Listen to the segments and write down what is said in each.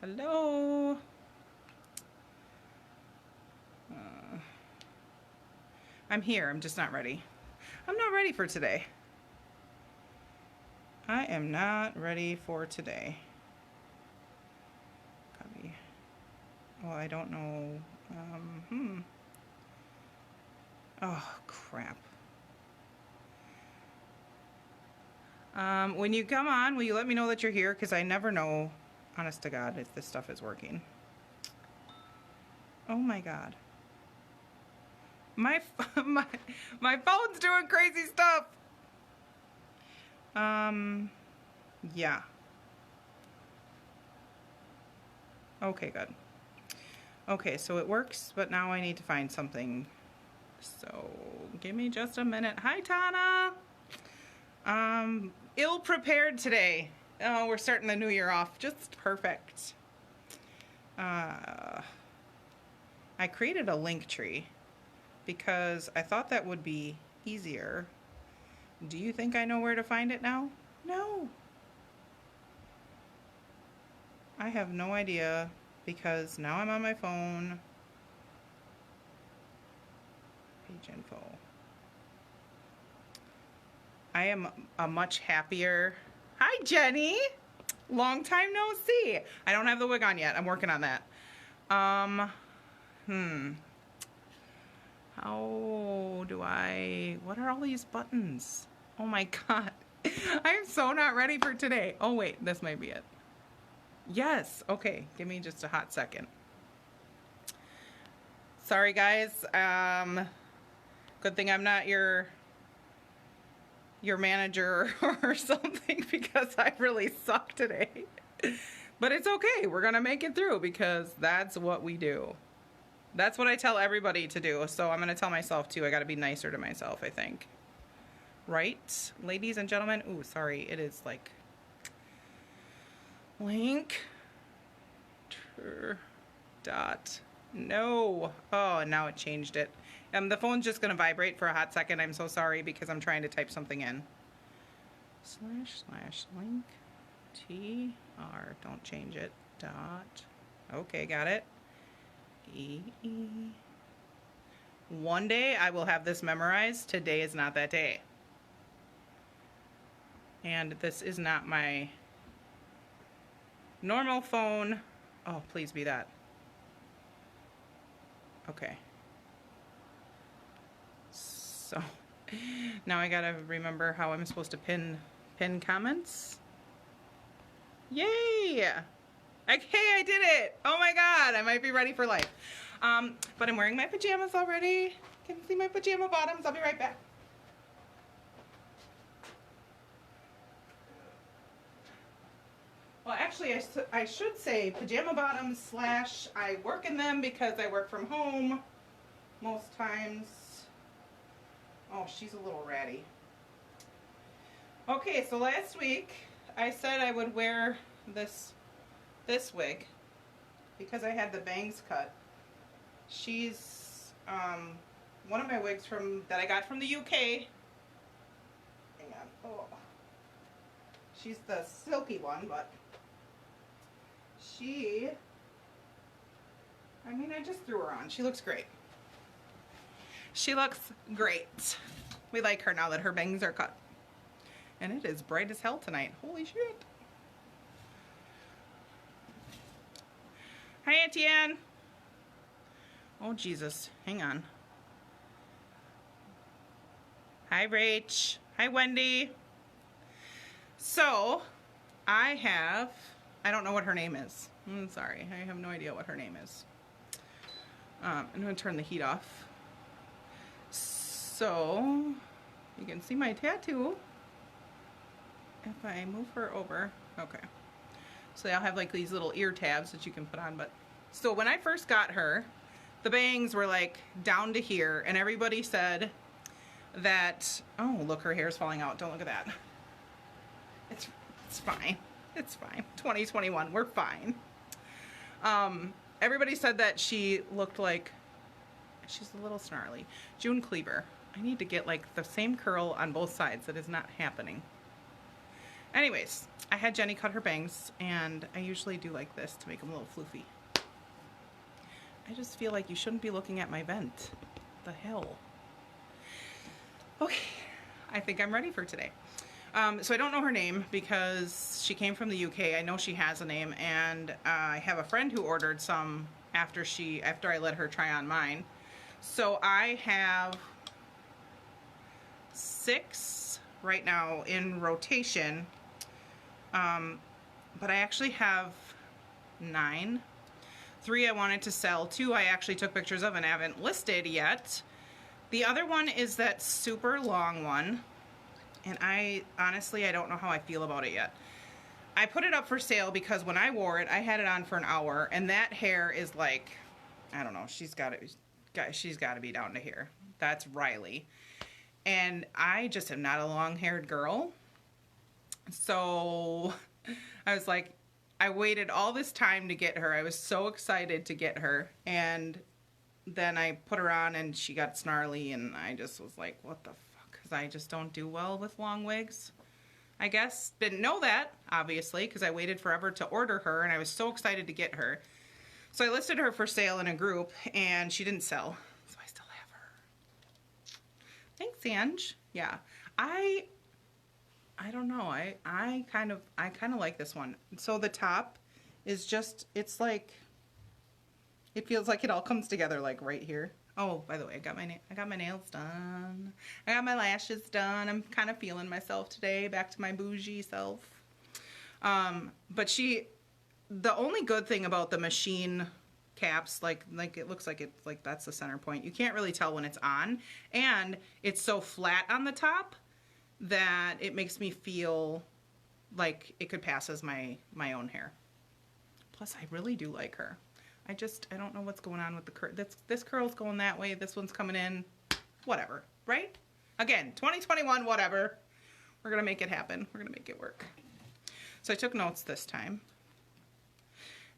Hello. I'm here. I'm just not ready. I'm not ready for today. I am not ready for today. Copy. Well, I don't know. Oh, crap. When you come on, will you let me know that you're here? Because I never know, honest to God, if this stuff is working. Oh my God. My my phone's doing crazy stuff. Yeah. Okay, good. Okay, so it works, but now I need to find something. So give me just a minute. Hi, Tana. Ill prepared today. Oh, we're starting the new year off just perfect. I created a link tree because I thought that would be easier. Do you think I know where to find it now? No. I have no idea because now I'm on my phone. Page info. I am a much happier. Hi, Jenny. Long time no see. I don't have the wig on yet. I'm working on that. How do I... What are all these buttons? Oh my God. I am so not ready for today. Oh wait, this might be it. Yes. Okay. Give me just a hot second. Sorry, guys. Good thing I'm not your manager or something because I really suck today. But it's okay. We're going to make it through because that's what we do. That's what I tell everybody to do. So I'm going to tell myself too. I got to be nicer to myself, I think. Right? Ladies and gentlemen. Ooh, sorry. It is like link dot. No. Oh, now it changed it. The phone's just going to vibrate for a hot second. I'm so sorry because I'm trying to type something in. // link tr. Don't change it. Dot. Okay, got it. One day I will have this memorized. Today is not that day. And this is not my normal phone. Oh, please be that. Okay. So now I gotta remember how I'm supposed to pin comments. Yay! Okay, I did it! Oh my God, I might be ready for life. But I'm wearing my pajamas already. Can you see my pajama bottoms? I'll be right back. Well, actually, I should say pajama bottoms / I work in them because I work from home most times. Oh, she's a little ratty. Okay, so last week I said I would wear this wig because I had the bangs cut. She's one of my wigs that I got from the UK. Hang on. Oh. She's the silky one, but I just threw her on. She looks great. She looks great. We like her now that her bangs are cut. And it is bright as hell tonight. Holy shit. Hi, Auntie Ann. Oh, Jesus. Hang on. Hi, Rach. Hi, Wendy. So, I don't know what her name is. I'm sorry. I have no idea what her name is. I'm going to turn the heat off. So, you can see my tattoo. If I move her over. Okay. So they'll have like these little ear tabs that you can put on. But so when I first got her, the bangs were like down to here. And everybody said that, oh, look, her hair's falling out. Don't look at that. It's fine. It's fine. 2021, we're fine. Everybody said that she looked like, she's a little snarly. June Cleaver. I need to get like the same curl on both sides. That is not happening. Anyways, I had Jenny cut her bangs, and I usually do like this to make them a little floofy. I just feel like you shouldn't be looking at my vent. The hell? Okay, I think I'm ready for today. So I don't know her name because she came from the UK. I know she has a name, and I have a friend who ordered some after I let her try on mine. So I have 6 right now in rotation, but I actually have 9. 3 I wanted to sell. 2 I actually took pictures of and haven't listed yet. The other one is that super long one, and I honestly don't know how I feel about it yet. I put it up for sale because when I wore it, I had it on for an hour, and that hair is like, I don't know, she's got to be down to here. That's Riley. And I just am not a long-haired girl. So I was like, I waited all this time to get her. I was so excited to get her. And then I put her on and she got snarly, and I just was like, what the fuck? Because I just don't do well with long wigs, I guess. Didn't know that, obviously, because I waited forever to order her, and I was so excited to get her. So I listed her for sale in a group, and she didn't sell. So I still have her. Thanks, Ange. Yeah. I don't know. I kind of like this one. So the top is just, it's like, it feels like it all comes together like right here. Oh, by the way, I got my nails done. I got my lashes done. I'm kind of feeling myself today, back to my bougie self. But the only good thing about the machine caps, like it looks like it's like that's the center point. You can't really tell when it's on, and it's so flat on the top that it makes me feel like it could pass as my own hair. Plus, I really do like her. I don't know what's going on with the curl. This curl's going that way. This one's coming in. Whatever, right? Again, 2021, whatever. We're gonna make it happen. We're gonna make it work. So I took notes this time.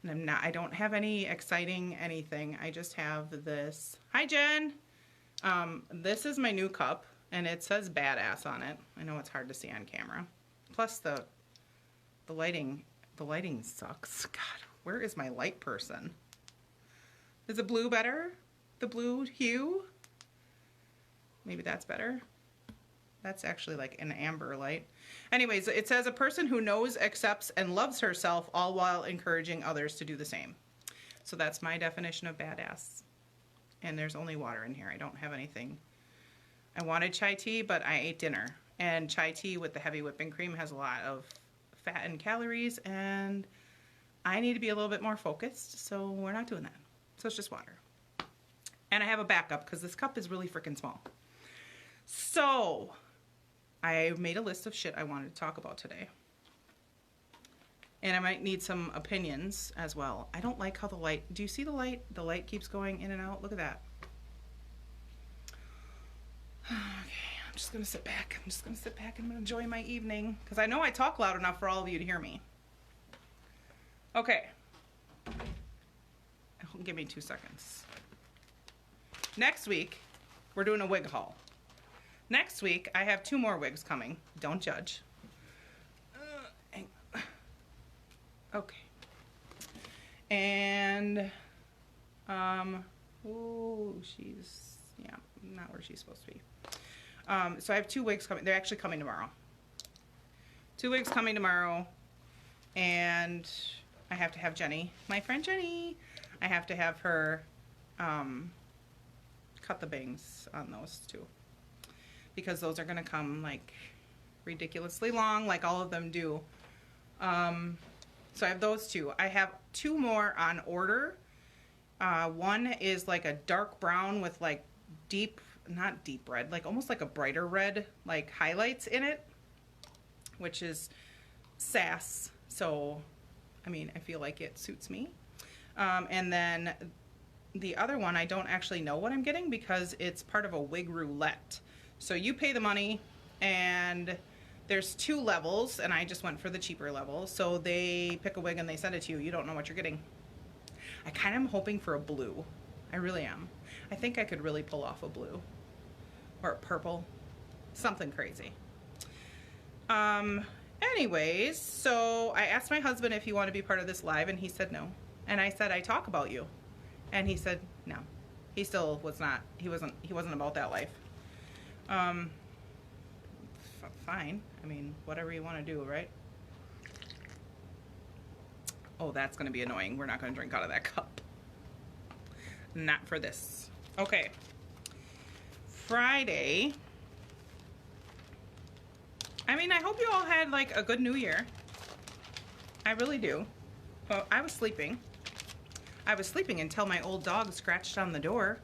And I don't have any exciting anything. I just have this. Hi, Jen. This is my new cup, and it says badass on it. I know it's hard to see on camera. Plus the lighting sucks. God, where is my light person? Is the blue better? The blue hue? Maybe that's better. That's actually like an amber light. Anyways, it says a person who knows, accepts, and loves herself, all while encouraging others to do the same. So that's my definition of badass. And there's only water in here. I don't have anything. I wanted chai tea, but I ate dinner. And chai tea with the heavy whipping cream has a lot of fat and calories, and I need to be a little bit more focused, so we're not doing that. So it's just water. And I have a backup because this cup is really freaking small. So I made a list of shit I wanted to talk about today. And I might need some opinions as well. I don't like how the light, do you see the light? The light keeps going in and out. Look at that. Okay, I'm just gonna sit back. I'm gonna enjoy my evening because I know I talk loud enough for all of you to hear me. Okay. Give me 2 seconds. Next week, we're doing a wig haul. Next week, I have 2 more wigs coming. Don't judge. Okay. And, ooh, she's, yeah, not where she's supposed to be. So I have 2 wigs coming. They're actually coming tomorrow. 2 wigs coming tomorrow. And I have to have Jenny, my friend Jenny, I have to have her cut the bangs on those 2. Because those are going to come like ridiculously long, like all of them do. So I have those 2. I have 2 more on order. One is like a dark brown with like not deep red, like almost like a brighter red, like highlights in it, which is sass. So, I mean, I feel like it suits me. And then the other one, I don't actually know what I'm getting because it's part of a wig roulette. So you pay the money, and there's 2 levels, and I just went for the cheaper level. So they pick a wig and they send it to you. You don't know what you're getting. I kind of am hoping for a blue. I really am. I think I could really pull off a blue or a purple, something crazy. And Anyways, so I asked my husband if he wanted to be part of this live, and he said no. And I said, I talk about you. And he said no. He still was not, he wasn't about that life. Fine. I mean, whatever you want to do, right? Oh, that's going to be annoying. We're not going to drink out of that cup. Not for this. Okay. Friday. I mean, I hope you all had like a good New Year. I really do. Well, I was sleeping. I was sleeping until my old dog scratched on the door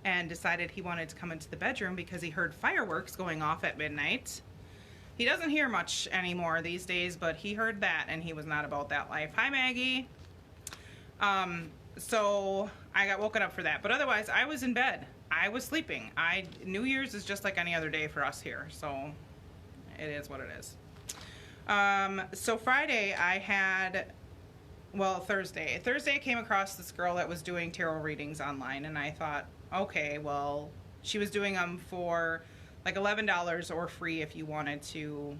and decided he wanted to come into the bedroom because he heard fireworks going off at midnight. He doesn't hear much anymore these days, but he heard that and he was not about that life. Hi, Maggie. So I got woken up for that, but otherwise I was in bed. I was sleeping. New Year's is just like any other day for us here, so it is what it is. So Friday I had, well, Thursday I came across this girl that was doing tarot readings online, and I thought, okay, well, she was doing them for like $11 or free if you wanted to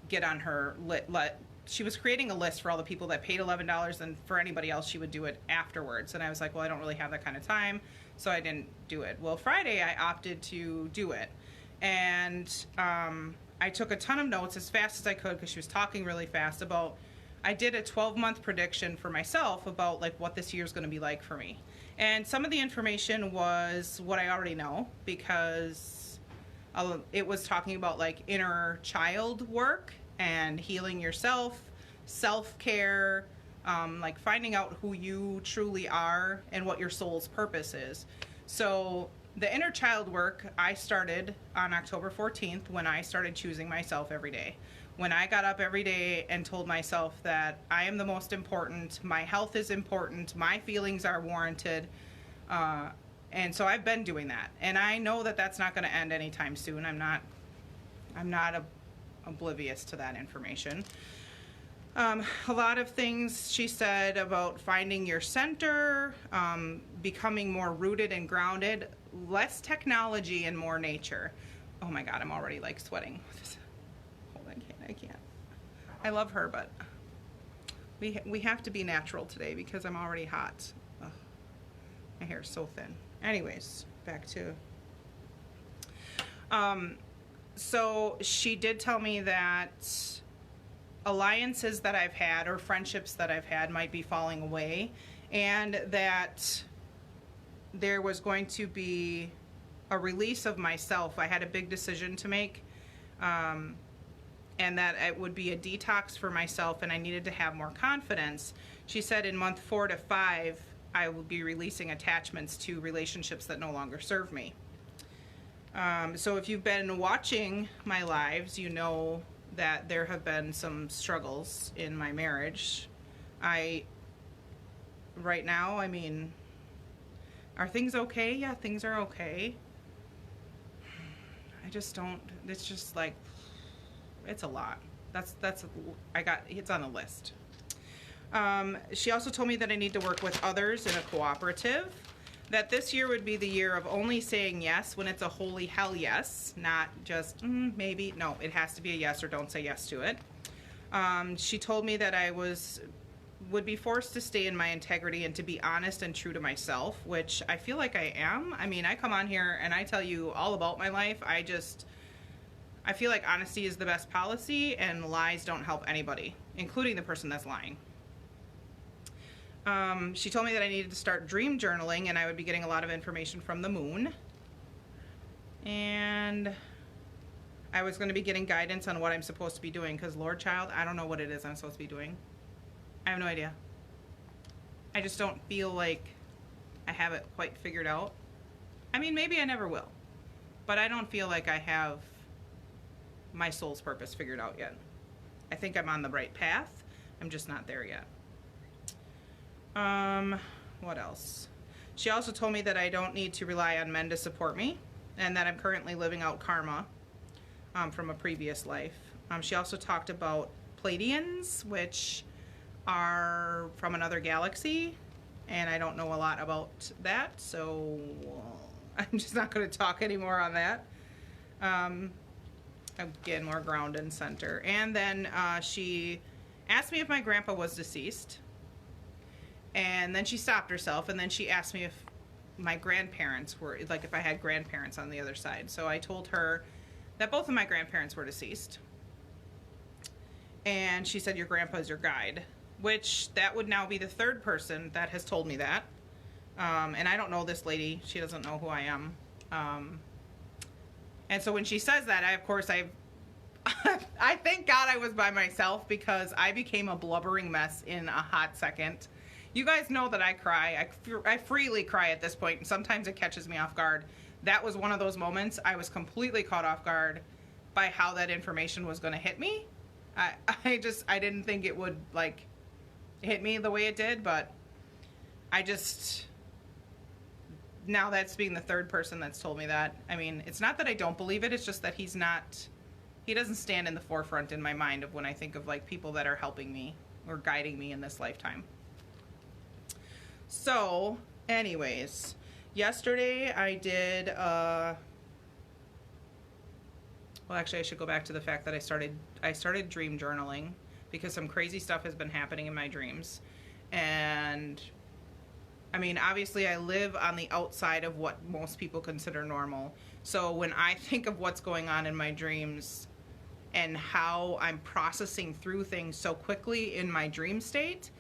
get on her she was creating a list for all the people that paid $11, and for anybody else she would do it afterwards. And I was like, well, I don't really have that kind of time, so I didn't do it. Well, Friday I opted to do it, and I took a ton of notes as fast as I could because she was talking really fast about, I did a 12-month prediction for myself about like what this year is going to be like for me. And some of the information was what I already know, because it was talking about like inner child work and healing yourself, self-care, like finding out who you truly are and what your soul's purpose is. So the inner child work I started on October 14th when I started choosing myself every day. When I got up every day and told myself that I am the most important, my health is important, my feelings are warranted. And so I've been doing that. And I know that that's not going to end anytime soon. I'm not oblivious to that information. A lot of things she said about finding your center, becoming more rooted and grounded, less technology and more nature. Oh my God, I'm already like sweating. Hold on, I can't. I love her, but we have to be natural today because I'm already hot. Ugh, my hair is so thin. Anyways, back to... So she did tell me that alliances that I've had or friendships that I've had might be falling away, and that there was going to be a release of myself. I had a big decision to make, and that it would be a detox for myself, and I needed to have more confidence. She said in month 4 to 5, I will be releasing attachments to relationships that no longer serve me. So if you've been watching my lives, you know that there have been some struggles in my marriage. Right now, I mean, are things okay? Yeah, things are okay. I just don't, it's just like, it's a lot. It's on a list. She also told me that I need to work with others in a cooperative, that this year would be the year of only saying yes when it's a holy hell yes, not just maybe. No, it has to be a yes, or don't say yes to it. She told me that I would be forced to stay in my integrity and to be honest and true to myself, which I feel like I am. I mean, I come on here and I tell you all about my life. I feel like honesty is the best policy, and lies don't help anybody, including the person that's lying. She told me that I needed to start dream journaling, and I would be getting a lot of information from the moon. And I was going to be getting guidance on what I'm supposed to be doing, because Lord Child, I don't know what it is I'm supposed to be doing. I have no idea. I just don't feel like I have it quite figured out. I mean, maybe I never will, but I don't feel like I have my soul's purpose figured out yet. I think I'm on the right path. I'm just not there yet. What else? She also told me that I don't need to rely on men to support me, and that I'm currently living out karma from a previous life. She also talked about Pleiadians, which are from another galaxy, and I don't know a lot about that, so I'm just not going to talk anymore on that. Again, more ground and center. And then she asked me if my grandpa was deceased. And then she stopped herself, and then she asked me if my grandparents were, like if I had grandparents on the other side. So I told her that both of my grandparents were deceased. And she said, your grandpa is your guide, which that would now be the third person that has told me that. And I don't know this lady. She doesn't know who I am. And so when she says that, I thank God I was by myself, because I became a blubbering mess in a hot second. You guys know that I cry. I freely cry at this point, and sometimes it catches me off guard. That was one of those moments. I was completely caught off guard by how that information was going to hit me. I didn't think it would, like, hit me the way it did, but now that's being the third person that's told me that. I mean, it's not that I don't believe it, it's just that he doesn't stand in the forefront in my mind of when I think of, like, people that are helping me or guiding me in this lifetime. So, anyways, yesterday I did, well, actually I should go back to the fact that I started dream journaling, because some crazy stuff has been happening in my dreams. And I mean, obviously I live on the outside of what most people consider normal. So when I think of what's going on in my dreams and how I'm processing through things so quickly in my dream state,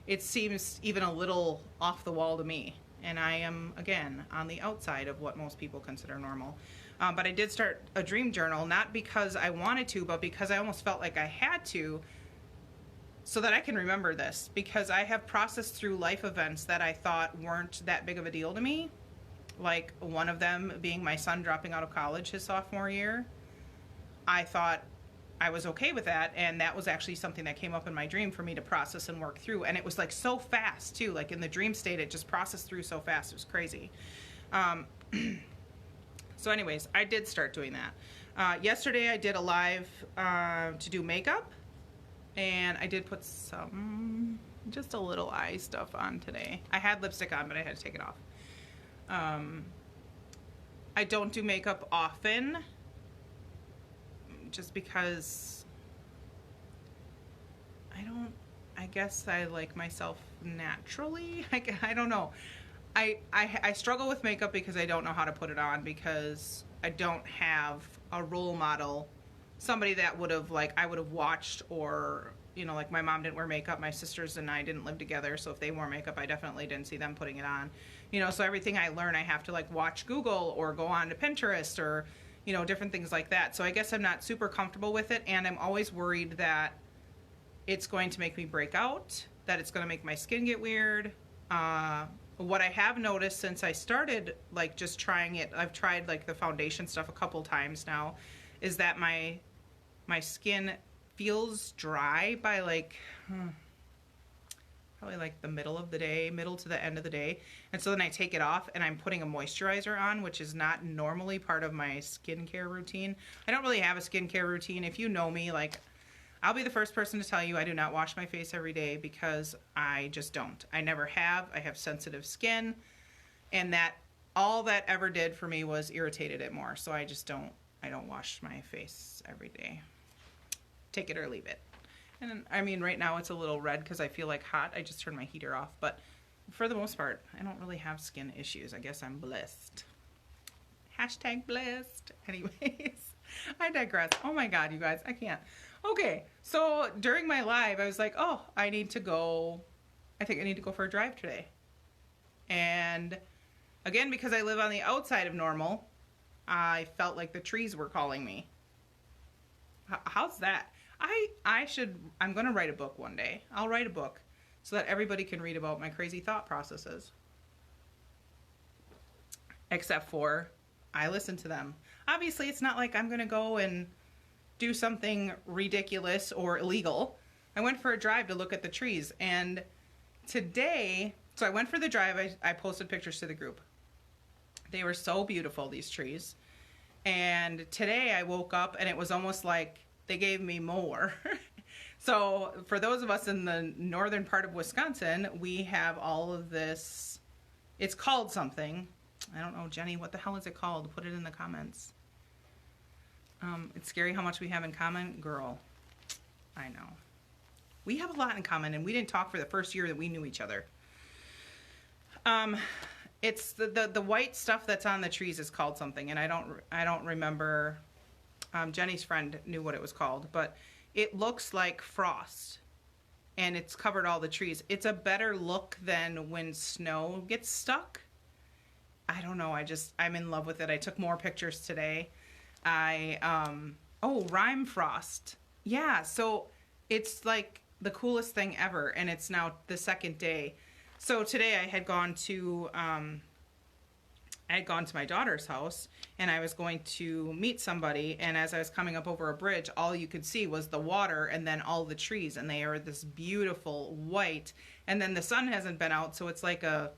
it seems even a little off the wall to me. And I am, again, on the outside of what most people consider normal. But I did start a dream journal, not because I wanted to, but because I almost felt like I had to, so that I can remember this. Because I have processed through life events that I thought weren't that big of a deal to me. Like one of them being my son dropping out of college his sophomore year. I thought I was okay with that, and that was actually something that came up in my dream for me to process and work through. And it was like so fast too, like in the dream state it just processed through so fast. It was crazy. So anyways, I did start doing that. Yesterday I did a live to do makeup, and I did put just a little eye stuff on today. I had lipstick on, but I had to take it off. I don't do makeup often, just because I guess I like myself naturally. I don't know. I struggle with makeup because I don't know how to put it on, because I don't have a role model, somebody that would have, like, I would have watched, or, you know, like my mom didn't wear makeup, my sisters and I didn't live together, so if they wore makeup, I definitely didn't see them putting it on. You know, so everything I learn, I have to, like, watch Google or go on to Pinterest or, you know, different things like that. So I guess I'm not super comfortable with it, and I'm always worried that it's going to make me break out, that it's going to make my skin get weird. What I have noticed since I started, like, just trying it, I've tried, like, the foundation stuff a couple times now, is that my skin feels dry by, like, probably like the middle to the end of the day. And so then I take it off and I'm putting a moisturizer on, which is not normally part of my skincare routine. I don't really have a skincare routine. If you know me, like, I'll be the first person to tell you I do not wash my face every day, because I just don't. I never have. I have sensitive skin, and that all that ever did for me was irritated it more. So I don't wash my face every day. Take it or leave it. And I mean, right now it's a little red because I feel like hot. I just turned my heater off. But for the most part, I don't really have skin issues. I guess I'm blessed. Hashtag blessed. Anyways, I digress. Oh my God, you guys, I can't. Okay, so during my live, I was like, oh, I think I need to go for a drive today. And again, because I live on the outside of normal, I felt like the trees were calling me. How's that? I'm going to write a book one day. I'll write a book so that everybody can read about my crazy thought processes. Except for, I listen to them. Obviously, it's not like I'm going to go and do something ridiculous or illegal. I went for a drive to look at the trees, and today, so I went for the drive, I posted pictures to the group. They were so beautiful, these trees. And today I woke up and it was almost like they gave me more. So for those of us in the northern part of Wisconsin, we have all of this, it's called something. I don't know, Jenny, what the hell is it called? Put it in the comments. It's scary how much we have in common. Girl, I know. We have a lot in common, and we didn't talk for the first year that we knew each other. It's the white stuff that's on the trees is called something, and I don't remember. Jenny's friend knew what it was called, but it looks like frost, and it's covered all the trees. It's a better look than when snow gets stuck. I don't know. I'm in love with it. I took more pictures today. Rime frost. Yeah, so it's like the coolest thing ever, and it's now the second day. So today I had gone to my daughter's house, and I was going to meet somebody, and as I was coming up over a bridge, all you could see was the water and then all the trees, and they are this beautiful white, and then the sun hasn't been out, so it's like a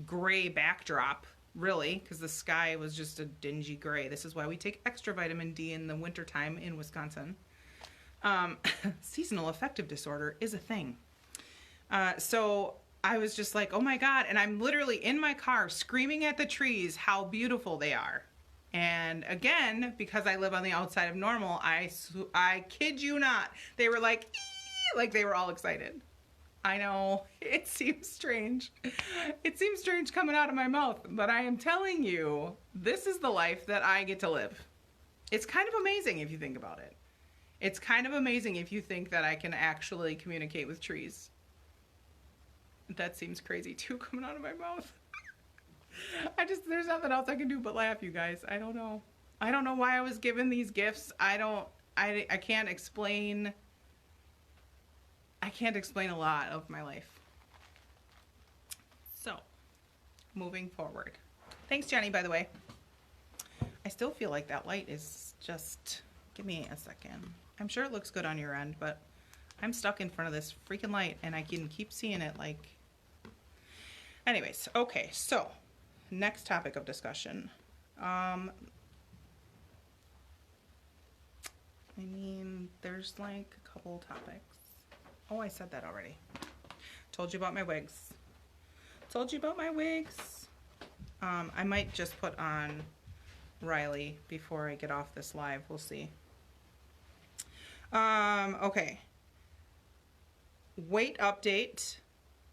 gray backdrop, really, because the sky was just a dingy gray. This is why we take extra vitamin D in the wintertime in Wisconsin. Seasonal affective disorder is a thing. So I was just like, oh my God. And I'm literally in my car screaming at the trees how beautiful they are. And again, because I live on the outside of Normal, I kid you not, they were like, ee! Like they were all excited. I know, it seems strange. It seems strange coming out of my mouth, but I am telling you, this is the life that I get to live. It's kind of amazing if you think about it. It's kind of amazing if you think that I can actually communicate with trees. That seems crazy too, coming out of my mouth. There's nothing else I can do but laugh, you guys. I don't know. I don't know why I was given these gifts. I can't explain. I can't explain a lot of my life. So, moving forward. Thanks, Jenny, by the way. I still feel like that light is just, give me a second. I'm sure it looks good on your end, but I'm stuck in front of this freaking light and I can keep seeing it like. Anyways, okay, so next topic of discussion. There's like a couple topics. Oh, I said that already. Told you about my wigs. I might just put on Riley before I get off this live. We'll see. Okay. Weight update.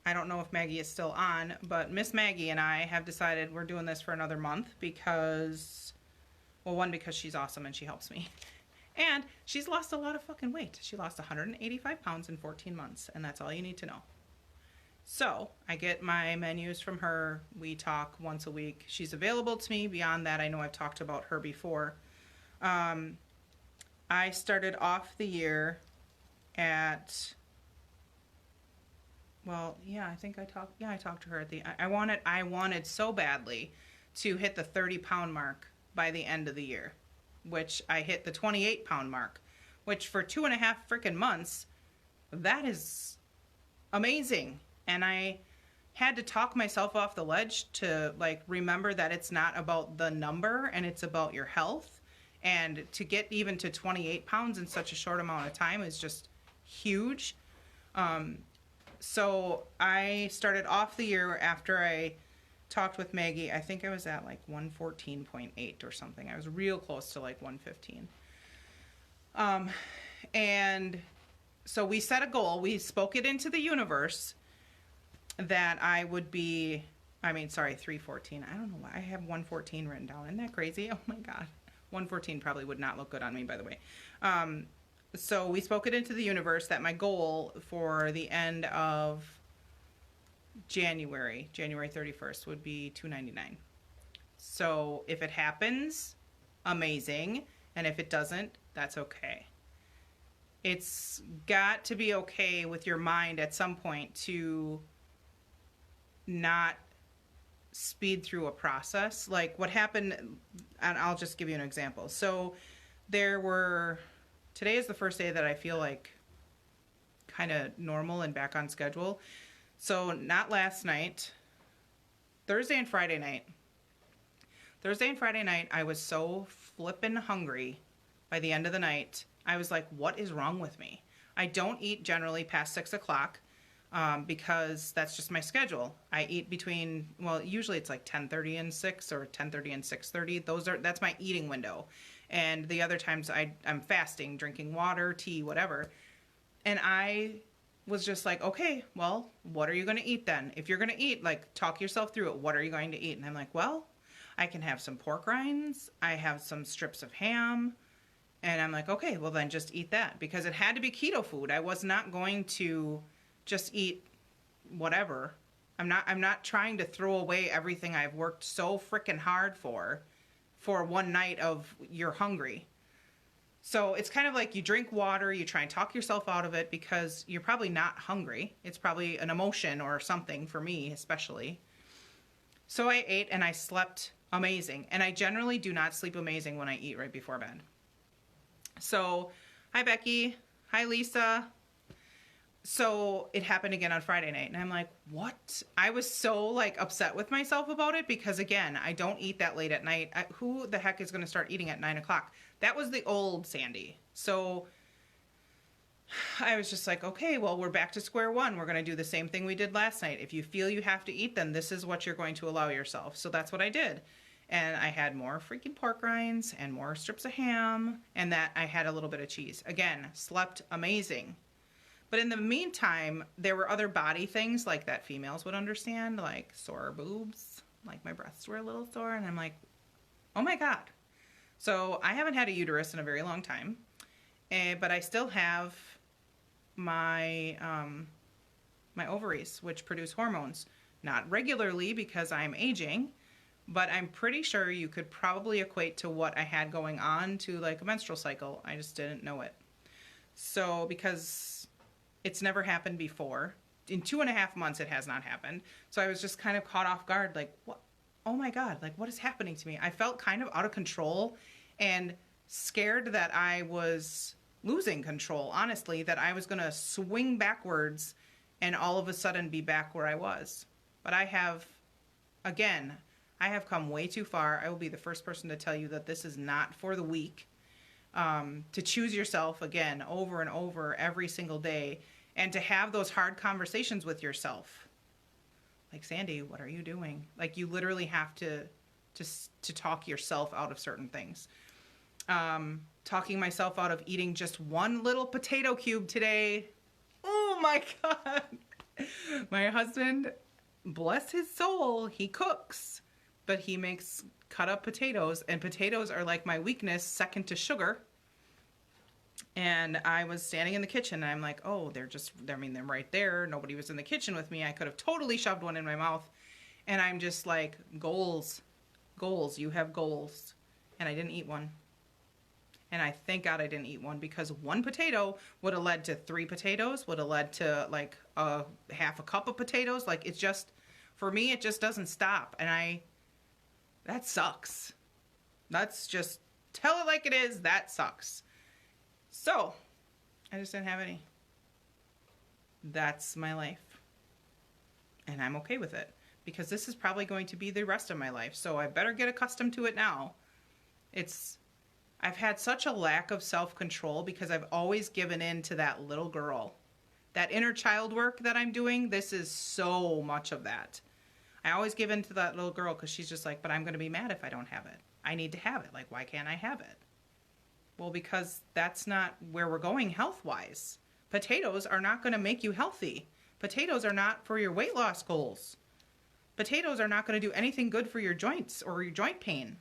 I don't know if Maggie is still on, but Miss Maggie and I have decided we're doing this for another month because, well, one, because she's awesome and she helps me. And she's lost a lot of fucking weight. She lost 185 pounds in 14 months, and that's all you need to know. So I get my menus from her. We talk once a week. She's available to me. Beyond that, I know I've talked about her before. I started off the year at, well, yeah, I think I talked to her at the, I wanted so badly to hit the 30-pound mark by the end of the year, which I hit the 28-pound mark, which for 2.5 freaking months, that is amazing. And I had to talk myself off the ledge to like remember that it's not about the number and it's about your health. And to get even to 28 pounds in such a short amount of time is just huge. So I started off the year after I talked with Maggie. I think I was at like 114.8 or something. I was real close to like 115. And so we set a goal. We spoke it into the universe that I would be, 314. I don't know why I have 114 written down. Isn't that crazy? Oh my God. 114 probably would not look good on me, by the way. So we spoke it into the universe that my goal for the end of January 31st, would be 299. So if it happens, amazing. And if it doesn't, that's okay. It's got to be okay with your mind at some point to not speed through a process. Like what happened, and I'll just give you an example. So today is the first day that I feel like kind of normal and back on schedule. So not last night, Thursday and Friday night, I was so flippin' hungry by the end of the night. I was like, what is wrong with me? I don't eat generally past 6 o'clock because that's just my schedule. I eat usually it's like 10:30 and 6 or 10:30 and 6:30. That's my eating window. And the other times I'm fasting, drinking water, tea, whatever. And I was just like, okay, well, what are you going to eat then? If you're going to eat, like, talk yourself through it. What are you going to eat? And I'm like, well, I can have some pork rinds. I have some strips of ham. And I'm like, okay, well, then just eat that. Because it had to be keto food. I was not going to just eat whatever. I'm not trying to throw away everything I've worked so freaking hard for one night of you're hungry. So it's kind of like you drink water, you try and talk yourself out of it because you're probably not hungry. It's probably an emotion or something for me, especially. So I ate and I slept amazing. And I generally do not sleep amazing when I eat right before bed. So, hi Becky. Hi Lisa. So it happened again on Friday night. And I'm like, what? I was so like upset with myself about it because again, I don't eat that late at night. Who the heck is going to start eating at 9 o'clock? That was the old Sandy. So I was just like, okay, well, we're back to square one. We're going to do the same thing we did last night. If you feel you have to eat, then this is what you're going to allow yourself. So that's what I did. And I had more freaking pork rinds and more strips of ham and that I had a little bit of cheese. Again, slept amazing. But in the meantime, there were other body things like that females would understand, like sore boobs, like my breasts were a little sore. And I'm like, oh my God. So I haven't had a uterus in a very long time, but I still have my my ovaries, which produce hormones. Not regularly because I'm aging, but I'm pretty sure you could probably equate to what I had going on to like a menstrual cycle. I just didn't know it. So because it's never happened before, in 2.5 months it has not happened. So I was just kind of caught off guard, like, what? Oh my God, like what is happening to me? I felt kind of out of control and scared that I was losing control, honestly, that I was going to swing backwards and all of a sudden be back where I was. But I have come way too far. I will be the first person to tell you that this is not for the weak. To choose yourself again over and over every single day and to have those hard conversations with yourself. Like, Sandy, what are you doing? Like, you literally have to talk yourself out of certain things. Talking myself out of eating just one little potato cube today. Oh my God. My husband, bless his soul, he cooks, but he makes cut up potatoes, and potatoes are like my weakness, second to sugar. And I was standing in the kitchen and I'm like, oh, they're right there. Nobody was in the kitchen with me. I could have totally shoved one in my mouth. And I'm just like, goals, you have goals. And I didn't eat one. And I thank God I didn't eat one because one potato would have led to 3 potatoes, would have led to like half a cup of potatoes. Like, it's just, for me, it just doesn't stop. And that sucks. That's just, tell it like it is, that sucks. So, I just didn't have any. That's my life. And I'm okay with it. Because this is probably going to be the rest of my life. So I better get accustomed to it now. I've had such a lack of self-control because I've always given in to that little girl. That inner child work that I'm doing, this is so much of that. I always give in to that little girl because she's just like, but I'm going to be mad if I don't have it. I need to have it. Like, why can't I have it? Well, because that's not where we're going health-wise. Potatoes are not going to make you healthy. Potatoes are not for your weight loss goals. Potatoes are not going to do anything good for your joints or your joint pain.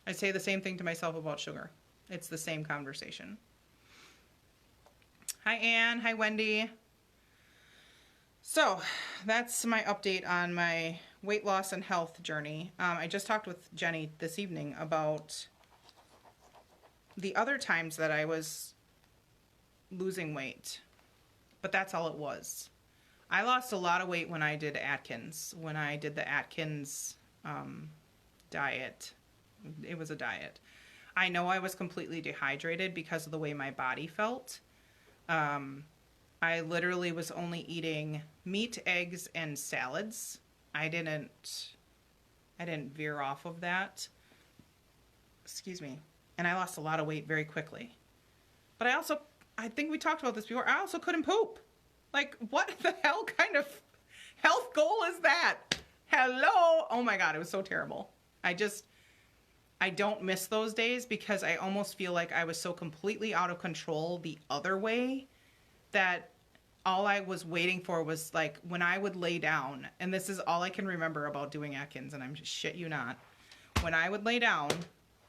I say the same thing to myself about sugar. It's the same conversation. Hi, Ann. Hi, Wendy. So that's my update on my weight loss and health journey. I just talked with Jenny this evening about the other times that I was losing weight, but that's all it was. I lost a lot of weight when I did Atkins, when I did the Atkins diet. It was a diet. I know I was completely dehydrated because of the way my body felt. I literally was only eating meat, eggs, and salads. I didn't veer off of that. Excuse me. And I lost a lot of weight very quickly. But I think we talked about this before, I also couldn't poop. Like, what the hell kind of health goal is that? Hello? Oh my God, it was so terrible. I I don't miss those days because I almost feel like I was so completely out of control the other way that all I was waiting for was like when I would lay down, and this is all I can remember about doing Atkins, and I'm just shit you not. When I would lay down,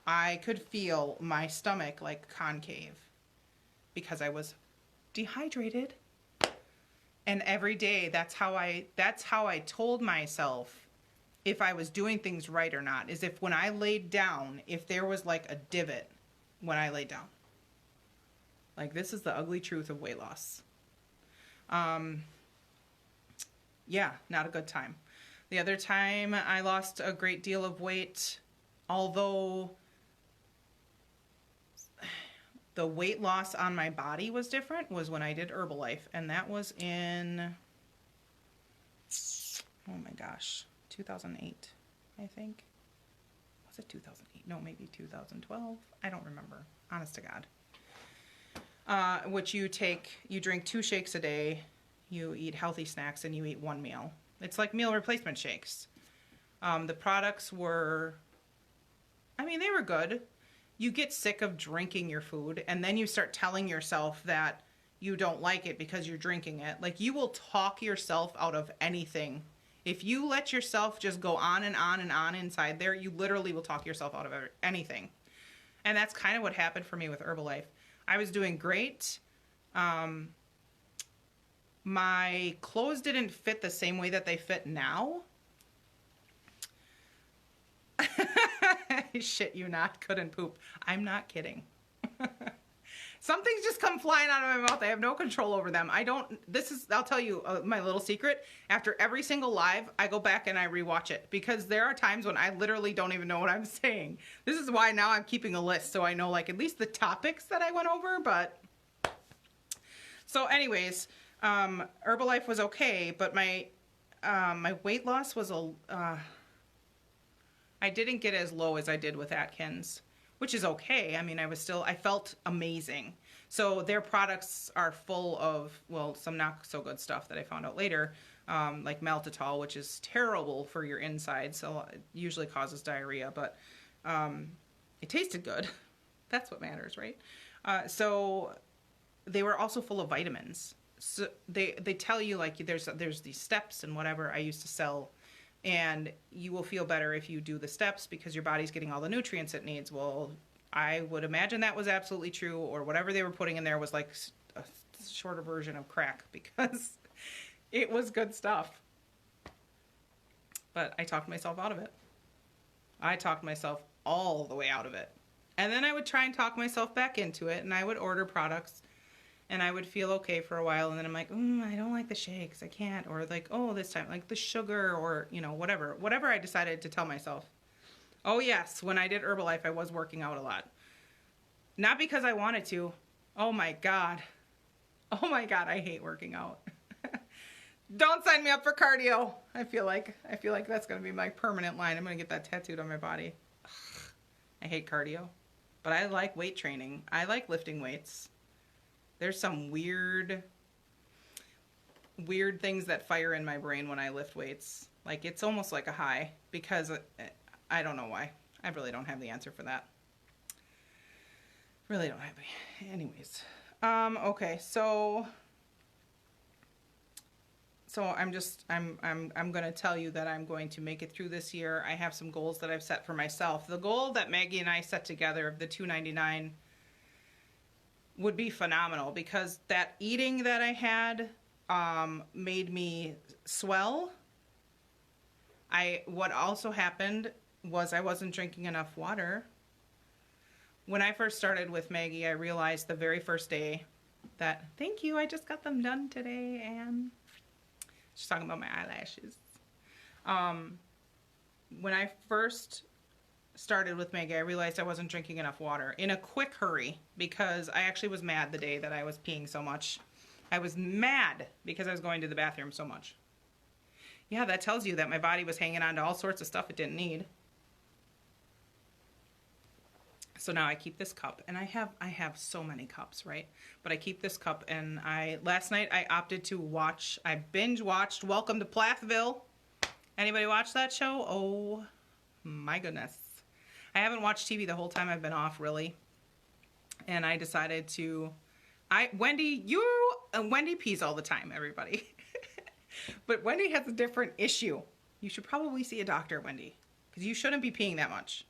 I could feel my stomach like concave because I was dehydrated. And every day that's how I told myself if I was doing things right or not, is if when I laid down, if there was like a divot when I laid down. Like, this is the ugly truth of weight loss. Yeah, not a good time. The other time I lost a great deal of weight, although the weight loss on my body was different, was when I did Herbalife. And that was in, oh my gosh, 2008, I think. Was it 2008? No, maybe 2012. I don't remember, honest to God. Which you drink 2 shakes a day, you eat healthy snacks, and you eat 1 meal. It's like meal replacement shakes. The products were, I mean, they were good. You get sick of drinking your food, and then you start telling yourself that you don't like it because you're drinking it. Like, you will talk yourself out of anything. If you let yourself just go on and on and on inside there, you literally will talk yourself out of anything. And that's kind of what happened for me with Herbalife. I was doing great. My clothes didn't fit the same way that they fit now. Shit you not, couldn't poop. I'm not kidding. Some things just come flying out of my mouth. I have no control over them. I'll tell you my little secret. After every single live, I go back and I rewatch it because there are times when I literally don't even know what I'm saying. This is why now I'm keeping a list so I know like at least the topics that I went over, but. So anyways, Herbalife was okay, but my weight loss was I didn't get as low as I did with Atkins, which is okay. I mean, I felt amazing. So their products are full of, well, some not so good stuff that I found out later, like maltitol, which is terrible for your insides. So it usually causes diarrhea, but it tasted good. That's what matters, right? So they were also full of vitamins. So they tell you like there's these steps and whatever I used to sell, and you will feel better if you do the steps because your body's getting all the nutrients it needs. Well, I would imagine that was absolutely true, or whatever they were putting in there was like a shorter version of crack because it was good stuff. But I talked myself out of it. I talked myself all the way out of it. And then I would try and talk myself back into it, and I would order products, and I would feel okay for a while, and then I'm like, I don't like the shakes, I can't, or like, oh, this time, like the sugar, or, you know, whatever I decided to tell myself. Oh yes, when I did Herbalife, I was working out a lot. Not because I wanted to. Oh my God, I hate working out. Don't sign me up for cardio. I feel like that's gonna be my permanent line. I'm gonna get that tattooed on my body. Ugh, I hate cardio, but I like weight training. I like lifting weights. There's some weird things that fire in my brain when I lift weights. Like, it's almost like a high because I don't know why. I really don't have the answer for that. Really don't have any. Anyways. Okay, so I'm going to tell you that I'm going to make it through this year. I have some goals that I've set for myself. The goal that Maggie and I set together of the $299 would be phenomenal because that eating that I had made me swell. What also happened was I wasn't drinking enough water. When I first started with Maggie, I realized the very first day that, thank you, I just got them done today, and she's talking about my eyelashes. When I first started with Maggie, I realized I wasn't drinking enough water in a quick hurry because I actually was mad the day that I was peeing so much. I was mad because I was going to the bathroom so much. Yeah, that tells you that my body was hanging on to all sorts of stuff it didn't need. So now I keep this cup, and I have so many cups, right? But I keep this cup, and last night I opted to I binge watched Welcome to Plathville. Anybody watch that show? Oh my goodness. I haven't watched TV the whole time I've been off, really. And I decided to, Wendy pees all the time, everybody. But Wendy has a different issue. You should probably see a doctor, Wendy, because you shouldn't be peeing that much.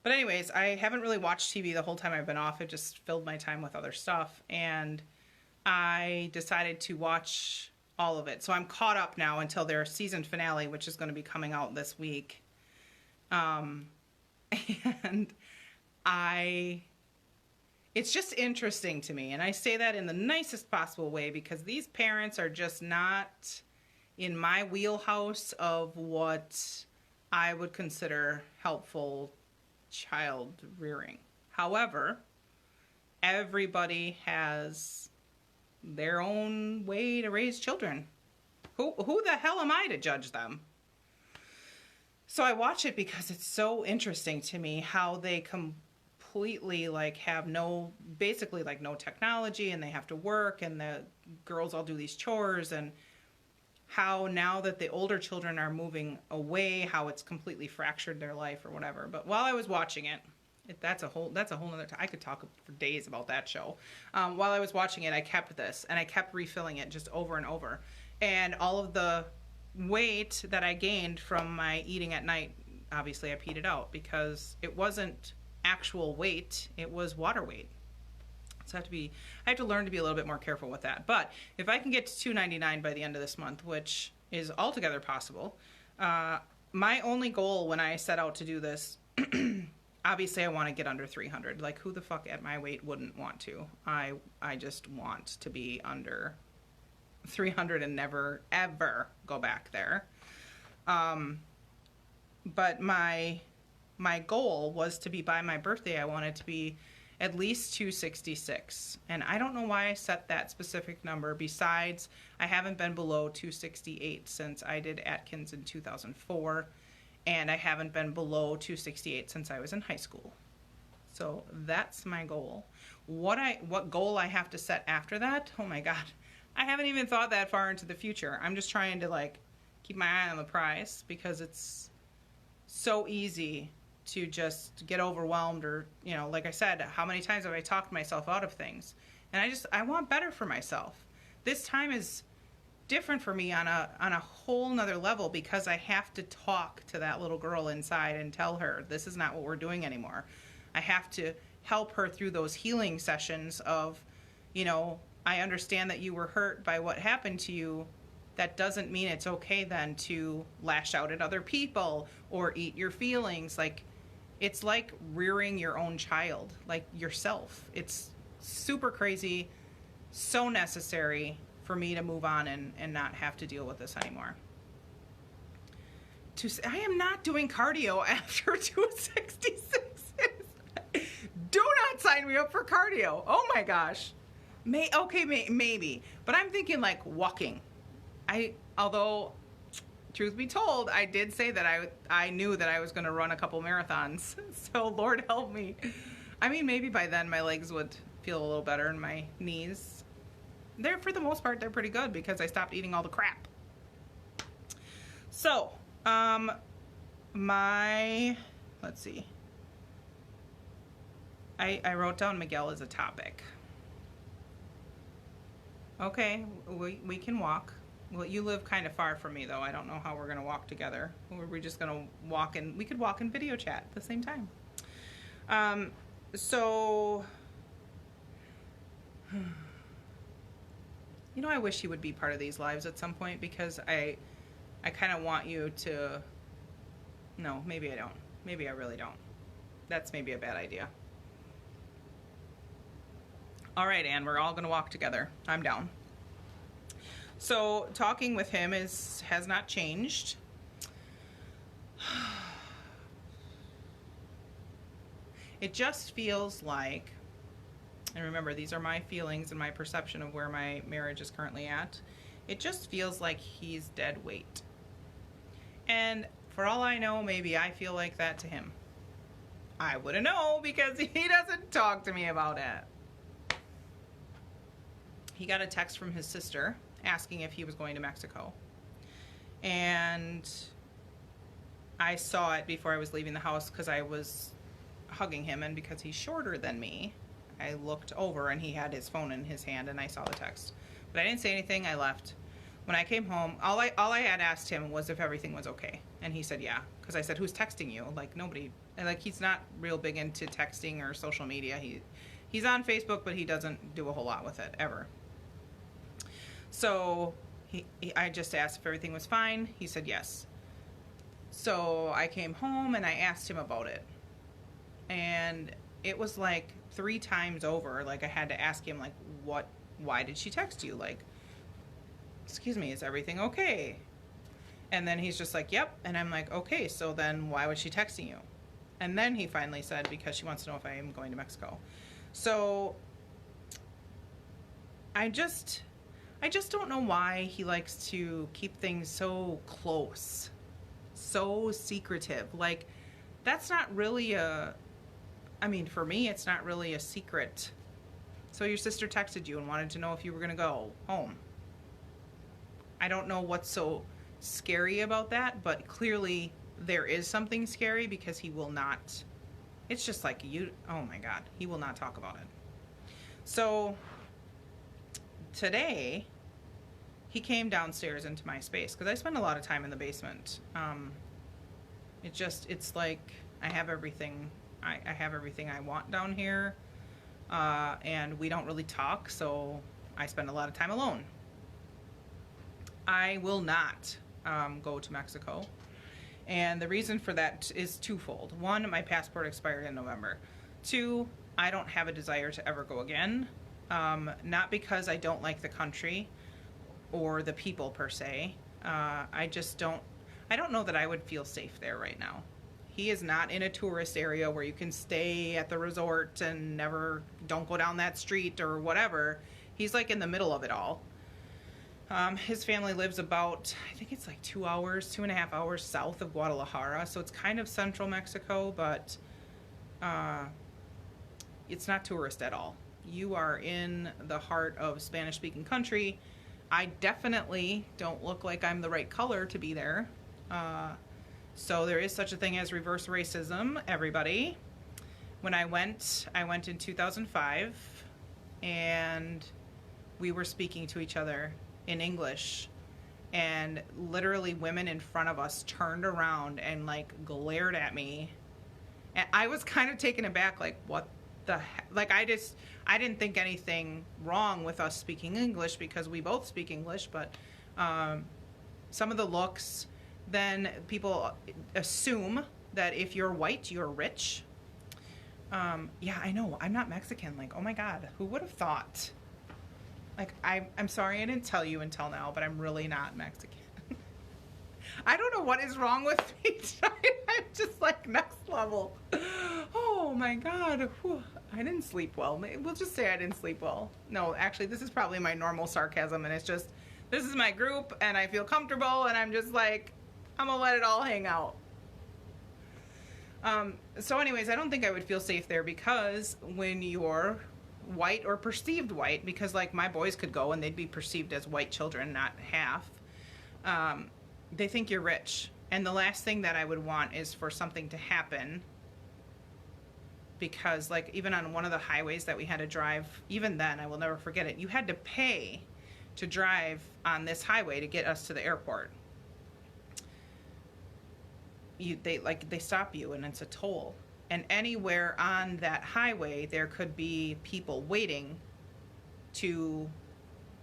But anyways, I haven't really watched TV the whole time I've been off. I've just filled my time with other stuff. And I decided to watch all of it. So I'm caught up now until their season finale, which is going to be coming out this week. And it's just interesting to me. And I say that in the nicest possible way because these parents are just not in my wheelhouse of what I would consider helpful child rearing. However, everybody has their own way to raise children. Who the hell am I to judge them? So I watch it because it's so interesting to me how they completely like have basically no technology, and they have to work, and the girls all do these chores, and how now that the older children are moving away, how it's completely fractured their life or whatever. But while I was watching it, that's a whole nother I could talk for days about that show. While I was watching it, I kept this, and I kept refilling it just over and over. And all of the weight that I gained from my eating at night, obviously I peed it out because it wasn't actual weight, it was water weight. So I have to learn to be a little bit more careful with that. But if I can get to $2.99 by the end of this month, which is altogether possible, my only goal when I set out to do this, obviously I want to get under 300. Like, who the fuck at my weight wouldn't want to? I just want to be under 300 and never ever go back there. But my goal was to be, by my birthday, I wanted to be at least 266. And I don't know why I set that specific number. Besides, I haven't been below 268 since I did Atkins in 2004. And I haven't been below 268 since I was in high school. So that's my goal. What goal I have to set after that? Oh my God. I haven't even thought that far into the future. I'm just trying to keep my eye on the prize because it's so easy to just get overwhelmed, or, like I said, how many times have I talked myself out of things? And I want better for myself. This time is different for me on a whole nother level because I have to talk to that little girl inside and tell her this is not what we're doing anymore. I have to help her through those healing sessions of, I understand that you were hurt by what happened to you. That doesn't mean it's okay then to lash out at other people or eat your feelings. It's like rearing your own child, like yourself. It's super crazy, so necessary for me to move on and not have to deal with this anymore. I am not doing cardio after 266. Do not sign me up for cardio. Oh my gosh. Maybe. But I'm thinking walking. Although, truth be told, I did say that I knew that I was going to run a couple marathons. So Lord help me. I mean, maybe by then my legs would feel a little better and my knees. For the most part, they're pretty good because I stopped eating all the crap. So, let's see. I wrote down Miguel as a topic. Okay, we can walk. Well, you live kind of far from me, though. I don't know how we're going to walk together. Or we're just going to walk and we could walk and video chat at the same time. So, I wish he would be part of these lives at some point because I kind of want you to, no, maybe I don't. Maybe I really don't. That's maybe a bad idea. All right, Anne, we're all going to walk together. I'm down. So talking with him has not changed. It just feels like, and remember, these are my feelings and my perception of where my marriage is currently at. It just feels like he's dead weight. And for all I know, maybe I feel like that to him. I wouldn't know because he doesn't talk to me about it. He got a text from his sister asking if he was going to Mexico. And I saw it before I was leaving the house because I was hugging him, and because he's shorter than me, I looked over and he had his phone in his hand, and I saw the text. But I didn't say anything. I left. When I came home, all I had asked him was if everything was okay, and he said yeah. Because I said, "Who's texting you?" Like, nobody. And like, he's not real big into texting or social media. He's on Facebook, but he doesn't do a whole lot with it ever. So I just asked if everything was fine. He said yes. So I came home and I asked him about it, and it was like 3 times over. Like, I had to ask him, like, why did she text you? Like, excuse me, is everything okay? And then he's just like, yep. And I'm like, okay, so then why was she texting you? And then he finally said, because she wants to know if I am going to Mexico. So I just don't know why he likes to keep things so close, so secretive. Like, that's not really for me, it's not really a secret. So your sister texted you and wanted to know if you were going to go home. I don't know what's so scary about that, but clearly there is something scary, because he will not. It's just like, oh my God, he will not talk about it. So today he came downstairs into my space, because I spend a lot of time in the basement. It's like I have everything. I have everything I want down here, and we don't really talk, so I spend a lot of time alone. I will not go to Mexico, and the reason for that is twofold. 1, my passport expired in November. 2, I don't have a desire to ever go again, not because I don't like the country or the people per se. I don't know that I would feel safe there right now. He is not in a tourist area where you can stay at the resort and don't go down that street or whatever. He's like in the middle of it all. His family lives about, I think it's like 2.5 hours south of Guadalajara. So it's kind of central Mexico, but it's not tourist at all. You are in the heart of Spanish-speaking country. I definitely don't look like I'm the right color to be there. So there is such a thing as reverse racism, everybody. When I went in 2005, and we were speaking to each other in English, and literally women in front of us turned around and like glared at me. And I was kind of taken aback, like, what the heck? Like, I didn't think anything wrong with us speaking English, because we both speak English, but some of the looks, then people assume that if you're white, you're rich. Yeah, I know, I'm not Mexican. Like, oh my God, who would have thought? Like, I'm sorry I didn't tell you until now, but I'm really not Mexican. I don't know what is wrong with me tonight. I'm just like next level. Oh my God. Whew. I didn't sleep well. We'll just say I didn't sleep well. No, actually, this is probably my normal sarcasm, and it's just, this is my group, and I feel comfortable, and I'm just like, I'm gonna let it all hang out. So anyways, I don't think I would feel safe there, because when you're white or perceived white, because like my boys could go and they'd be perceived as white children, not half, they think you're rich. And the last thing that I would want is for something to happen, because like even on one of the highways that we had to drive, even then, I will never forget it, you had to pay to drive on this highway to get us to the airport. They stop you, and it's a toll. And anywhere on that highway, there could be people waiting to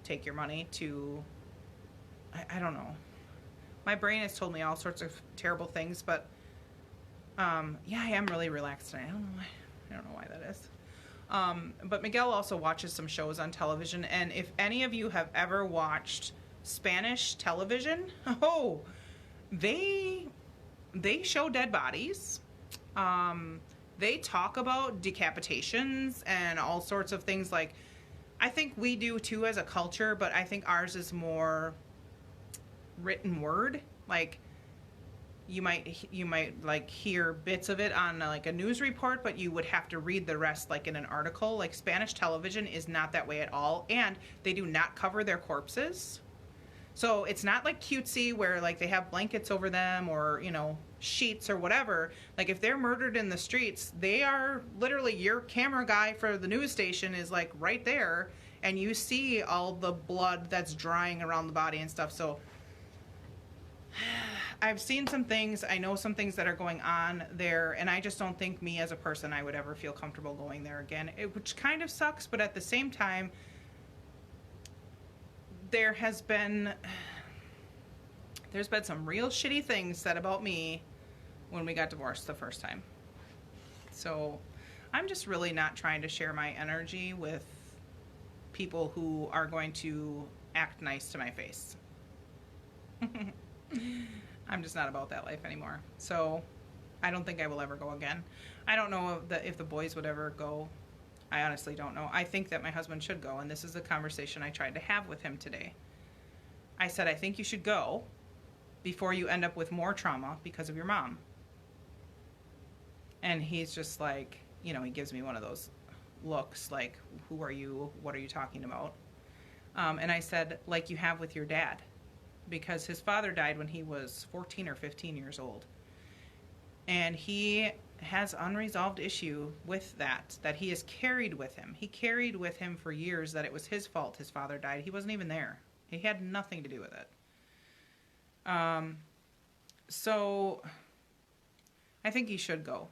take your money to, I don't know. My brain has told me all sorts of terrible things, but yeah, I am really relaxed tonight. I don't know why that is. But Miguel also watches some shows on television, and if any of you have ever watched Spanish television, they show dead bodies. They talk about decapitations and all sorts of things. Like, I think we do too as a culture, but I think ours is more written word. Like, you might like hear bits of it on like a news report, but you would have to read the rest like in an article. Like, Spanish television is not that way at all, and they do not cover their corpses. So it's not like cutesy where like they have blankets over them or, you know, sheets or whatever. Like if they're murdered in the streets, they are literally, your camera guy for the news station is like right there, and you see all the blood that's drying around the body and stuff. So I've seen some things, I know some things that are going on there, and I just don't think me as a person, I would ever feel comfortable going there again, which kind of sucks, but at the same time, there's been some real shitty things said about me when we got divorced the first time. So I'm just really not trying to share my energy with people who are going to act nice to my face. I'm just not about that life anymore. So I don't think I will ever go again. I don't know if the boys would ever go. I honestly don't know. I think that my husband should go, and this is a conversation I tried to have with him today. I said, I think you should go before you end up with more trauma because of your mom. And he's just like, you know, he gives me one of those looks like, who are you? What are you talking about? And I said, like you have with your dad, because his father died when he was 14 or 15 years old. And he has unresolved issue with that he has carried with him. He carried with him for years that it was his fault his father died. He wasn't even there. He had nothing to do with it. So I think he should go.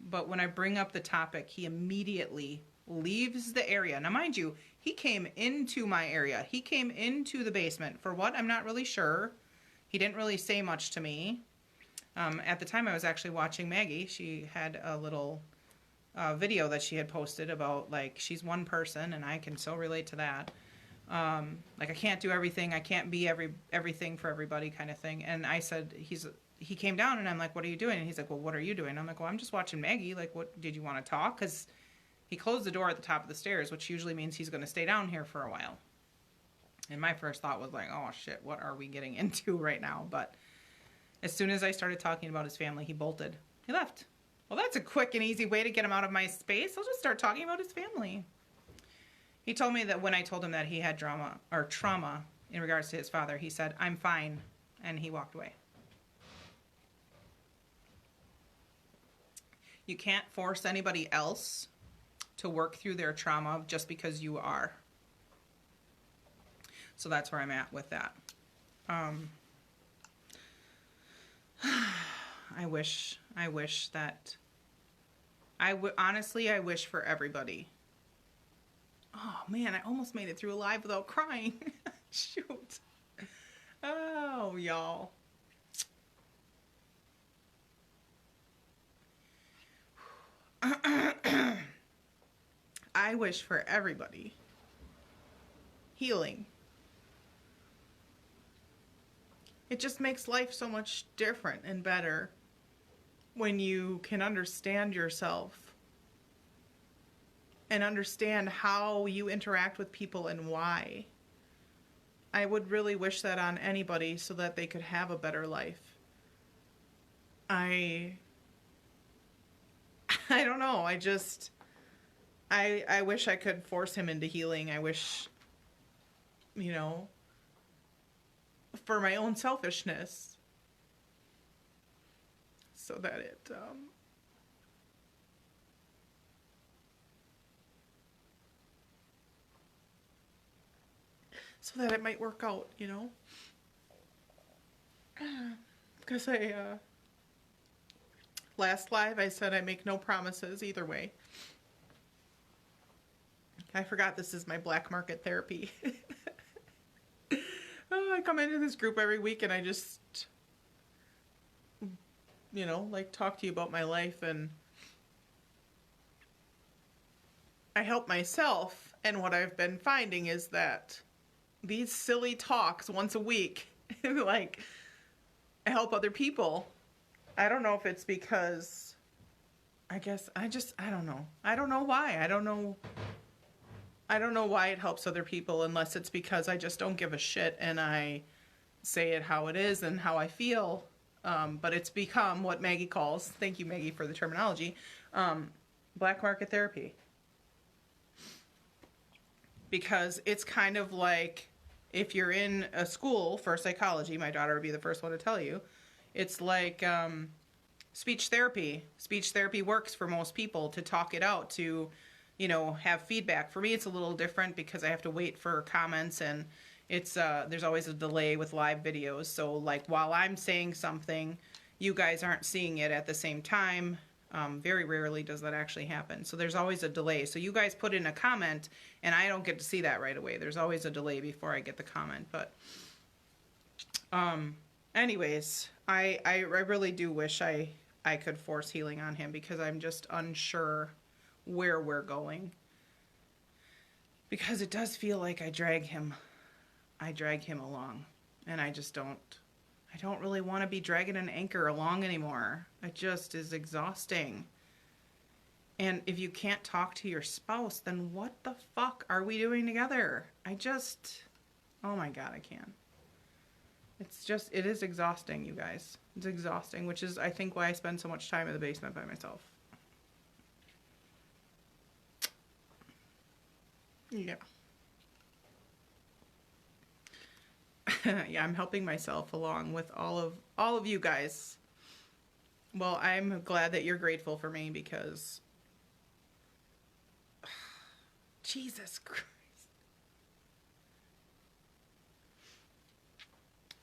But when I bring up the topic, he immediately leaves the area. Now, mind you, he came into my area. He came into the basement. For what? I'm not really sure. He didn't really say much to me. At the time, I was actually watching Maggie. She had a little video that she had posted about, like, she's one person, and I can so relate to that. Like, I can't do everything. I can't be everything for everybody kind of thing. And I said, he came down, and I'm like, what are you doing? And he's like, well, what are you doing? I'm like, well, I'm just watching Maggie. Like, what, did you want to talk? Because he closed the door at the top of the stairs, which usually means he's going to stay down here for a while. And my first thought was like, oh, shit, what are we getting into right now? But as soon as I started talking about his family, he bolted. He left. Well, that's a quick and easy way to get him out of my space. I'll just start talking about his family. He told me that when I told him that he had trauma in regards to his father, he said, I'm fine, and he walked away. You can't force anybody else to work through their trauma just because you are. So that's where I'm at with that. I wish that honestly, I wish for everybody. Oh man, I almost made it through a live without crying. Shoot. Oh, y'all. I wish for everybody healing. It just makes life so much different and better when you can understand yourself and understand how you interact with people and why. I would really wish that on anybody so that they could have a better life. I don't know. I wish I could force him into healing. I wish, you know, for my own selfishness, so that it, so that it might work out, you know? Because last live I said I make no promises either way. I forgot this is my black market therapy. Oh, I come into this group every week and I just, you know, like talk to you about my life, and I help myself. And what I've been finding is that these silly talks once a week, like, help other people. I don't know if it's because, I guess, I don't know. I don't know why. I don't know why it helps other people, unless it's because I just don't give a shit and I say it how it is and how I feel. But it's become what Maggie calls, thank you Maggie for the terminology, black market therapy. Because it's kind of like, if you're in a school for psychology, my daughter would be the first one to tell you, it's like speech therapy. Speech therapy works for most people to talk it out, to, you know, have feedback. For me, it's a little different because I have to wait for comments, and it's there's always a delay with live videos. So like while I'm saying something, you guys aren't seeing it at the same time. Very rarely does that actually happen. So there's always a delay. So you guys put in a comment and I don't get to see that right away. There's always a delay before I get the comment. But anyways, I really do wish I could force healing on him, because I'm just unsure where we're going. Because it does feel like I drag him along, and I don't really want to be dragging an anchor along anymore. It just is exhausting. And if you can't talk to your spouse, then what the fuck are we doing together? Oh my God, I can't. It is exhausting, you guys. It's exhausting, which is, I think, why I spend so much time in the basement by myself. Yeah. Yeah, I'm helping myself along with all of you guys. Well, I'm glad that you're grateful for me, because Jesus Christ.